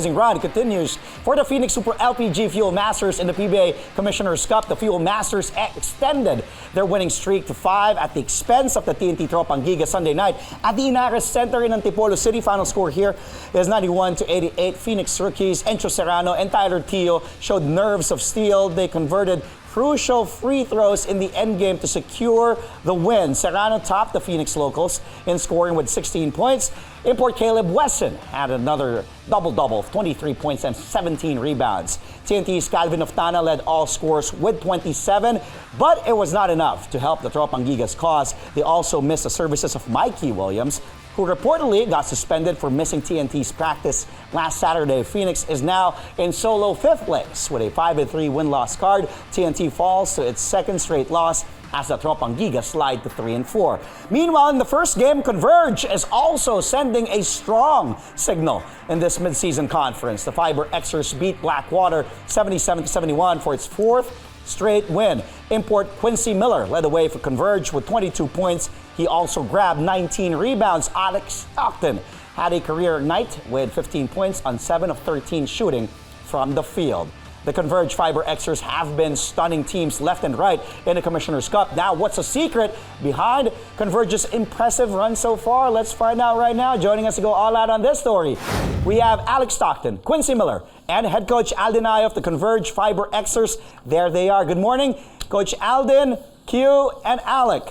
Run continues for the Phoenix Super LPG Fuel Masters in the PBA Commissioner's Cup. The Fuel Masters extended their winning streak to 5 at the expense of the TNT Tropang Giga Sunday night at the Inares Center in Antipolo City. Final score here is 91-88. Phoenix rookies Encho Serrano and Tyler Teo showed nerves of steel. They converted crucial free throws in the endgame to secure the win. Serrano topped the Phoenix locals in scoring with 16 points. Import Caleb Wesson had another double-double, 23 points and 17 rebounds. TNT's Calvin Oftana led all scores with 27, but it was not enough to help the Tropang Giga's cause. They also missed the services of Mikey Williams, who reportedly got suspended for missing TNT's practice last Saturday. Phoenix is now in solo 5th place with a 5-3 win-loss card. TNT falls to its second straight loss as the Tropang Giga slide to 3-4. Meanwhile, in the first game, Converge is also sending a strong signal in this midseason conference. The FiberXers beat Blackwater 77-71 for its 4th straight win. Import Quincy Miller led the way for Converge with 22 points. He also grabbed 19 rebounds. Alec Stockton had a career night with 15 points on 7 of 13 shooting from the field. The Converge FiberXers have been stunning teams left and right in the Commissioner's Cup. Now, what's the secret behind Converge's impressive run so far? Let's find out right now. Joining us to go all out on this story, we have Alec Stockton, Quincy Miller, and head coach Aldin of the Converge FiberXers. There they are. Good morning, Coach Aldin, Q, and Alec.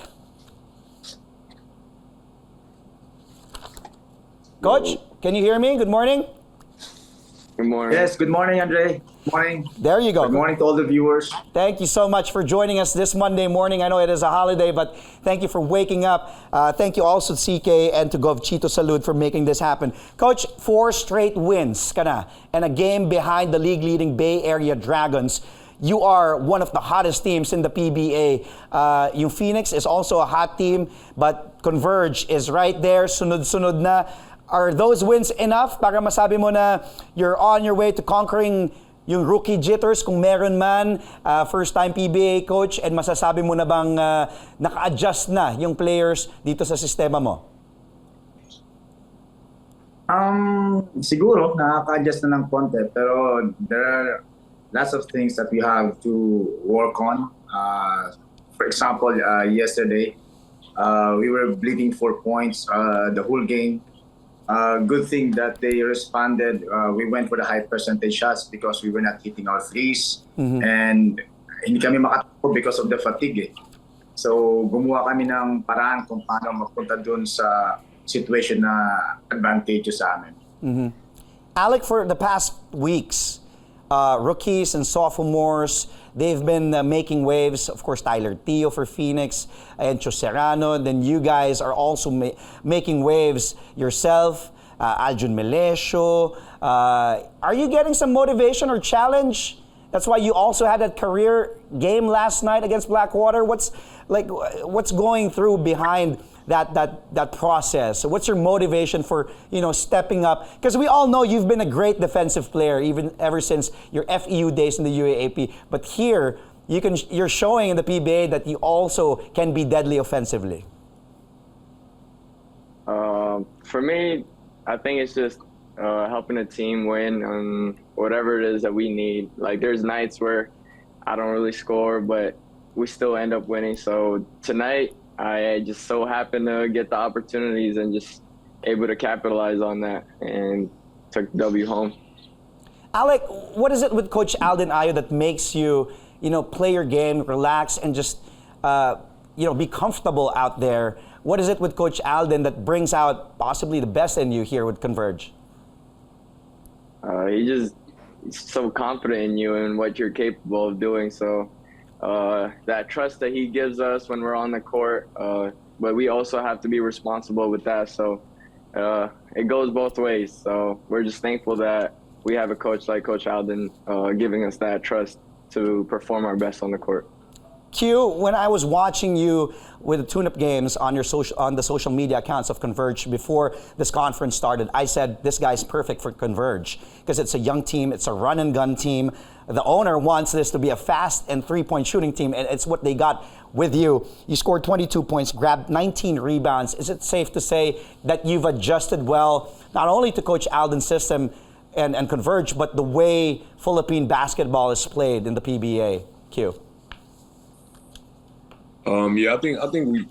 Coach, can you hear me? Good morning. Good morning. Yes, good morning, Andre. Good morning. There you go. Good morning to all the viewers. Thank you so much for joining us this Monday morning. I know it is a holiday, but thank you for waking up. Thank you also to CK and to Gov Chito Salud for making this happen. Coach, 4 straight wins ka na, and a game behind the league-leading Bay Area Dragons. You are one of the hottest teams in the PBA. Yung Phoenix is also a hot team, but Converge is right there, sunod-sunod na. Are those wins enough para masabi mo na you're on your way to conquering yung rookie jitters kung meron man, first-time PBA coach, and masasabi mo na bang naka-adjust na yung players dito sa sistema mo? Siguro, nakaka-adjust na ng konti, pero there are lots of things that we have to work on. For example, yesterday, we were bleeding 4 points the whole game. Good thing that they responded. We went for the high percentage shots because we were not hitting our threes. And hindi kami makatakbo because of the fatigue. So gumawa kami ng paraan kung paano mapunta dun sa situation na advantageous sa amin. Alec, for the past weeks, rookies and sophomores, they've been making waves. Of course, Tyler Teo for Phoenix, Encho Serrano. Then you guys are also making waves yourself, Aljun Melesio. Are you getting some motivation or challenge? That's why you also had that career game last night against Blackwater. What's going through behind that process? So what's your motivation for stepping up? Because we all know you've been a great defensive player even ever since your FEU days in the UAAP. But here you're showing in the PBA that you also can be deadly offensively. For me, I think it's just helping the team win on whatever it is that we need. Like there's nights where I don't really score, but we still end up winning. So tonight, I just so happened to get the opportunities and just able to capitalize on that and took the W home. Alec, what is it with Coach Aldin Ayo that makes you, play your game, relax, and just, be comfortable out there? What is it with Coach Aldin that brings out possibly the best in you here with Converge? He's so confident in you and what you're capable of doing. So that trust that he gives us when we're on the court, but we also have to be responsible with that. So it goes both ways. So we're just thankful that we have a coach like Coach Aldin giving us that trust to perform our best on the court. Q, when I was watching you with the tune-up games on the social media accounts of Converge before this conference started, I said this guy's perfect for Converge because it's a young team, it's a run-and-gun team. The owner wants this to be a fast and three-point shooting team, and it's what they got with you. You scored 22 points, grabbed 19 rebounds. Is it safe to say that you've adjusted well, not only to Coach Aldin's system, and Converge, but the way Philippine basketball is played in the PBA. Q. Yeah, I think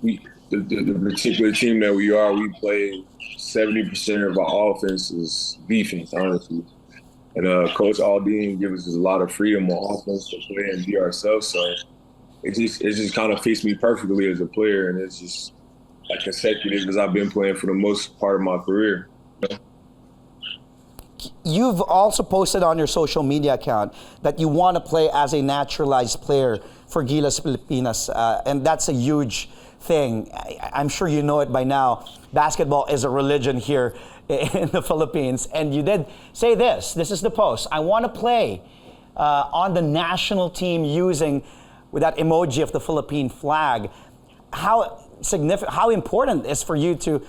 we the particular team that we are, we play 70% of our offense is defense, honestly. And Coach Aldin gives us a lot of freedom on offense to play and be ourselves. So it just kind of fits me perfectly as a player, and it's just like consecutive because I've been playing for the most part of my career. You've also posted on your social media account that you want to play as a naturalized player for Gilas Pilipinas, and that's a huge thing. I'm sure you know it by now. Basketball is a religion here in the Philippines, and you did say this. This is the post. I want to play on the national team using with that emoji of the Philippine flag. How significant? How important is for you to,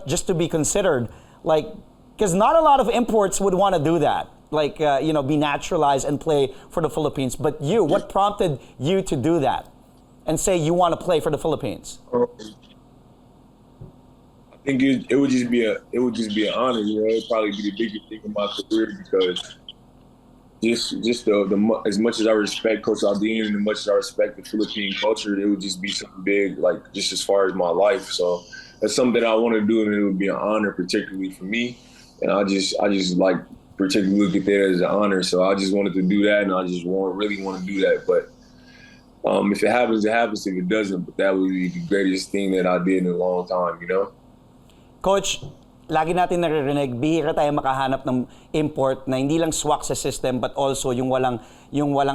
just to be considered, like, because not a lot of imports would want to do that, like, be naturalized and play for the Philippines. But you, what prompted you to do that and say you want to play for the Philippines? I think it would just be an honor. It'd probably be the biggest thing in my career because just the as much as I respect Coach Aldin and as much as I respect the Philippine culture, it would just be something big, like just as far as my life. So that's something that I want to do, and it would be an honor, particularly for me. And I just like particularly look at that as an honor. So I just wanted to do that, and I just really want to do that. But if it happens, it happens. If it doesn't, but that would be the greatest thing that I did in a long time, Coach, lagi natin naririnig, bihira tayo makahanap ng import na hindi lang swak sa system but also yung walang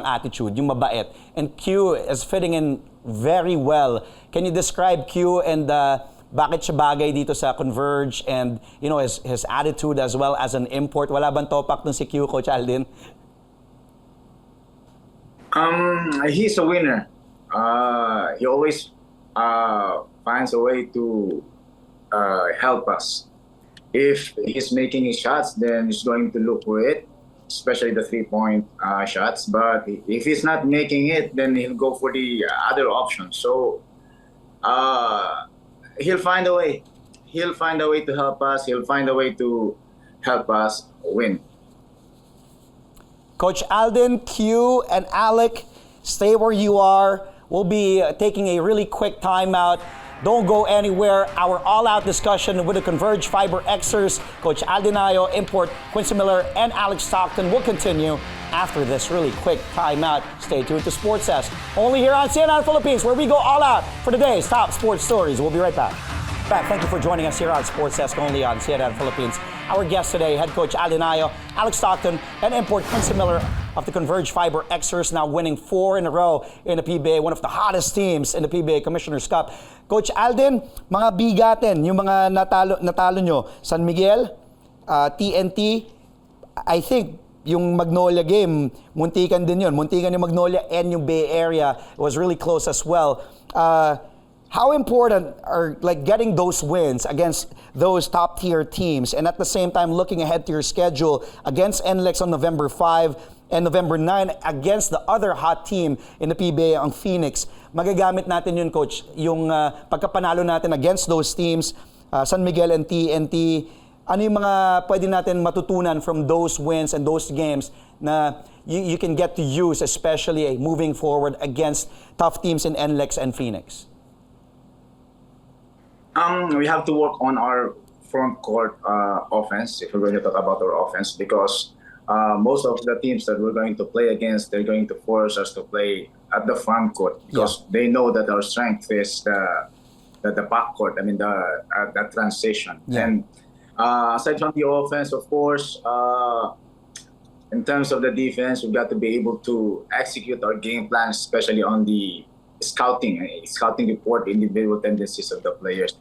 attitude, yung mabait. And Q is fitting in very well. Can you describe Q and bakit siya bagay dito sa Converge and his attitude as well as an import? Wala bang topak dun si Q, Coach Aldin? He's a winner. He always finds a way to help us. If he's making his shots, then he's going to look for it, especially the three-point shots. But if he's not making it, then he'll go for the other option. So he'll find a way. He'll find a way to help us. He'll find a way to help us win. Coach Aldin, Q, and Alec, stay where you are. We'll be taking a really quick timeout. Don't go anywhere. Our all-out discussion with the Converge FiberXers, Coach Aldin, import Quincy Miller, and Alec Stockton will continue after this really quick timeout. Stay tuned to Sports Desk, only here on CNN Philippines, where we go all out for today's top sports stories. We'll be right back. Thank you for joining us here on Sports Desk, only on CNN Philippines. Our guest today, head coach Aldin, Alec Stockton, and import Quincy Miller of the Converge FiberXers, now winning 4 in a row in the PBA, one of the hottest teams in the PBA Commissioner's Cup. Coach Aldin, mga bigatin, yung mga natalo nyo, San Miguel, TNT, I think yung Magnolia game, muntikan din yun. Muntikan yung Magnolia and yung Bay Area. It was really close as well. How important are getting those wins against those top tier teams, and at the same time looking ahead to your schedule against NLEX on November 5 and November 9 against the other hot team in the PBA, ang Phoenix? Magagamit natin yun, Coach, yung pagkapanalo natin against those teams, San Miguel and TNT. Ano yung mga pwede natin matutunan from those wins and those games na you can get to use, especially moving forward against tough teams in NLEX and Phoenix? We have to work on our front court offense, if we're going to talk about our offense, because most of the teams that we're going to play against, they're going to force us to play at the front court because they know that our strength is the back court, the transition. Yeah. And aside from the offense, of course, in terms of the defense, we've got to be able to execute our game plan, especially on the scouting report, individual tendencies of the players.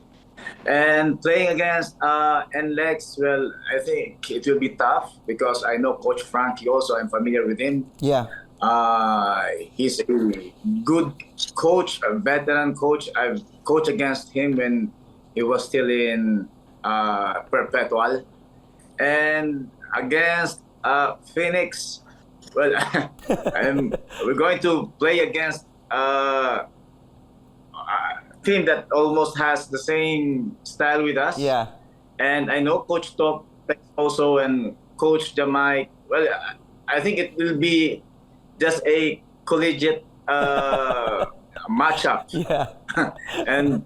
And playing against NLEX, well, I think it will be tough because I know Coach Frankie also. I'm familiar with him. Yeah. He's a good coach, a veteran coach. I've coached against him when he was still in Perpetual. And against Phoenix, well, we're going to play against team that almost has the same style with us. Yeah. And I know Coach Top also, and Coach Jamai, well, I think it will be just a collegiate matchup. Yeah. And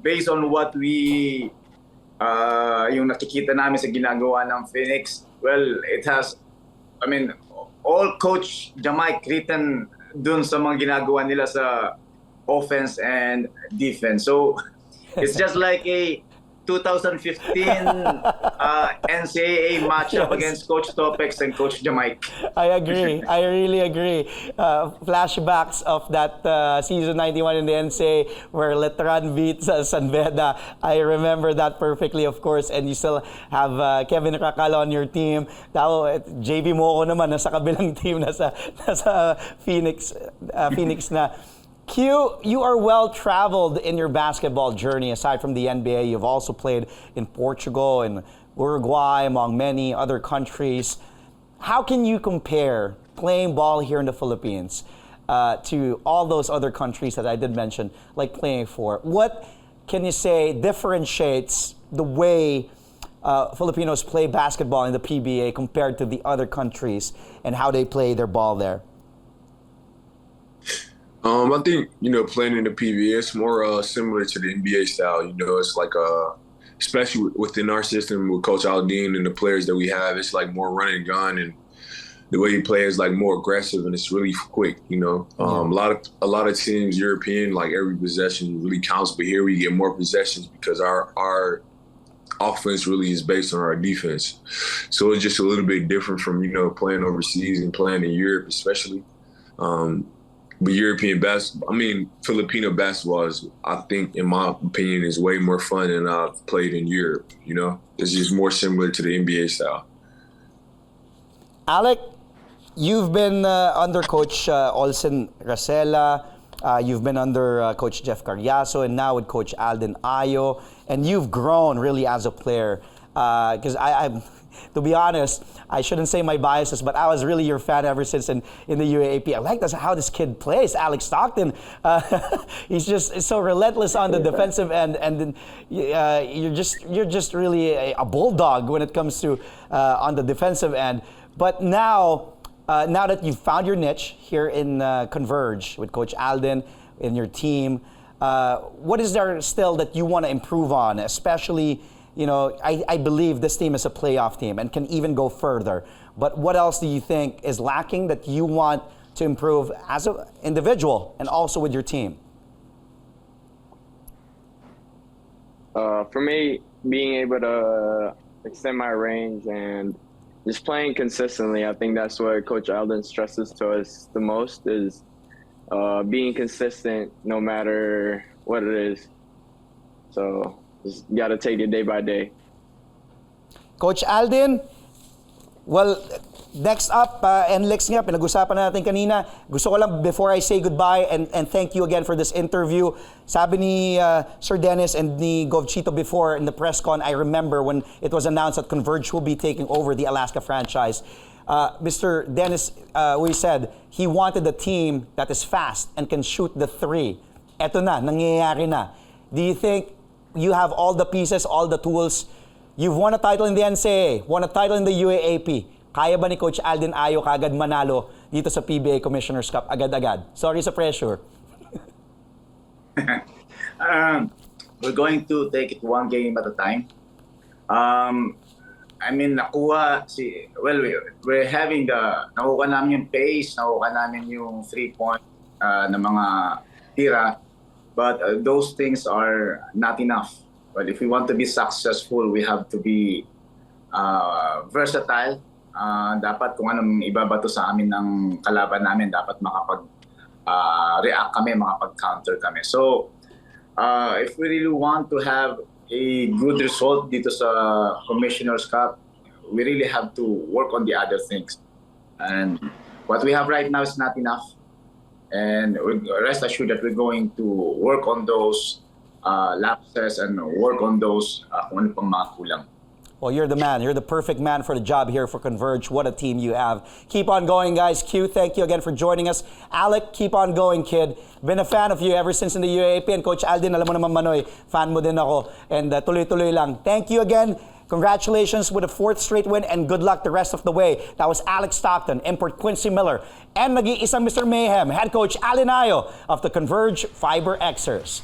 based on what we yung nakikita namin sa ginagawa ng Phoenix, well, it has, I mean, all Coach Jamai written dun sa mga ginagawa nila sa offense and defense. So it's just like a 2015 NCAA matchup Yes. against Coach Topex and Coach Jamai. I agree. I really agree. Flashbacks of that season 91 in the NCAA where Letran beat San Beda. I remember that perfectly, of course. And you still have Kevin Kakala on your team. Tao, JB Moko naman nasa kabilang team, nasa Phoenix na. Q, you are well-traveled in your basketball journey. Aside from the NBA, you've also played in Portugal and Uruguay, among many other countries. How can you compare playing ball here in the Philippines to all those other countries that I did mention, like playing for? What can you say differentiates the way Filipinos play basketball in the PBA compared to the other countries and how they play their ball there? I think, playing in the PBA is more similar to the NBA style. It's like, especially within our system with Coach Aldin and the players that we have, it's like more run and gun, and the way he plays is like more aggressive and it's really quick. A lot of teams, European, like every possession really counts, but here we get more possessions because our offense really is based on our defense. So it's just a little bit different from playing overseas and playing in Europe, especially. But Filipino basketball is, I think, in my opinion, is way more fun than I've played in Europe. It's just more similar to the NBA style. Alec, you've been under Coach Olsen Racela, you've been under Coach Jeff Carriazo, and now with Coach Aldin Ayo, and you've grown really as a player. Because I'm to be honest, I shouldn't say my biases, but I was really your fan ever since in the UAAP. I like how this kid plays, Alec Stockton. He's just so relentless on the defensive end, and you're just really a bulldog when it comes to on the defensive end. But now that you've found your niche here in Converge with Coach Aldin in your team, what is there still that you want to improve on, especially? I believe this team is a playoff team and can even go further. But what else do you think is lacking that you want to improve as an individual and also with your team? For me, being able to extend my range and just playing consistently, I think that's what Coach Aldin stresses to us the most is being consistent no matter what it is. So just got to take it day by day. Coach Aldin, well, next up, NLEX nga, pinag-usapan natin kanina. Gusto ko lang, before I say goodbye and thank you again for this interview, sabi ni Sir Dennis and ni Gov Chito before in the press con, I remember when it was announced that Converge will be taking over the Alaska franchise. Mr. Dennis, we said he wanted a team that is fast and can shoot the three. Eto na, nangyayari na. Do you think you have all the pieces, all the tools? You've won a title in the NCAA, won a title in the UAAP. Kaya ba ni Coach Aldin Ayo kagad manalo dito sa PBA Commissioner's Cup agad-agad? Sorry sa pressure. We're going to take it one game at a time. We're having nakuha namin yung pace, nakuha namin yung 3-point na mga tira. But those things are not enough. But if we want to be successful, we have to be versatile. Dapat kung anong ibabato sa amin ng kalaban namin, dapat makapag-react kami, makapag-counter kami. So, if we really want to have a good result dito sa Commissioner's Cup, we really have to work on the other things. And what we have right now is not enough. And rest assured that we're going to work on those lapses and work on those kung ano pang mga kulang. Well, you're the man. You're the perfect man for the job here for Converge. What a team you have. Keep on going, guys. Q, thank you again for joining us. Alec, keep on going, kid. Been a fan of you ever since in the UAAP. And Coach Aldin, alam mo naman, Manoy, fan mo din ako. And tuloy-tuloy lang. Thank you again. Congratulations with a 4th straight win and good luck the rest of the way. That was Alec Stockton, import Quincy Miller, and nag-iisang Mr. Mayhem, head coach Alinayo of the Converge FiberXers.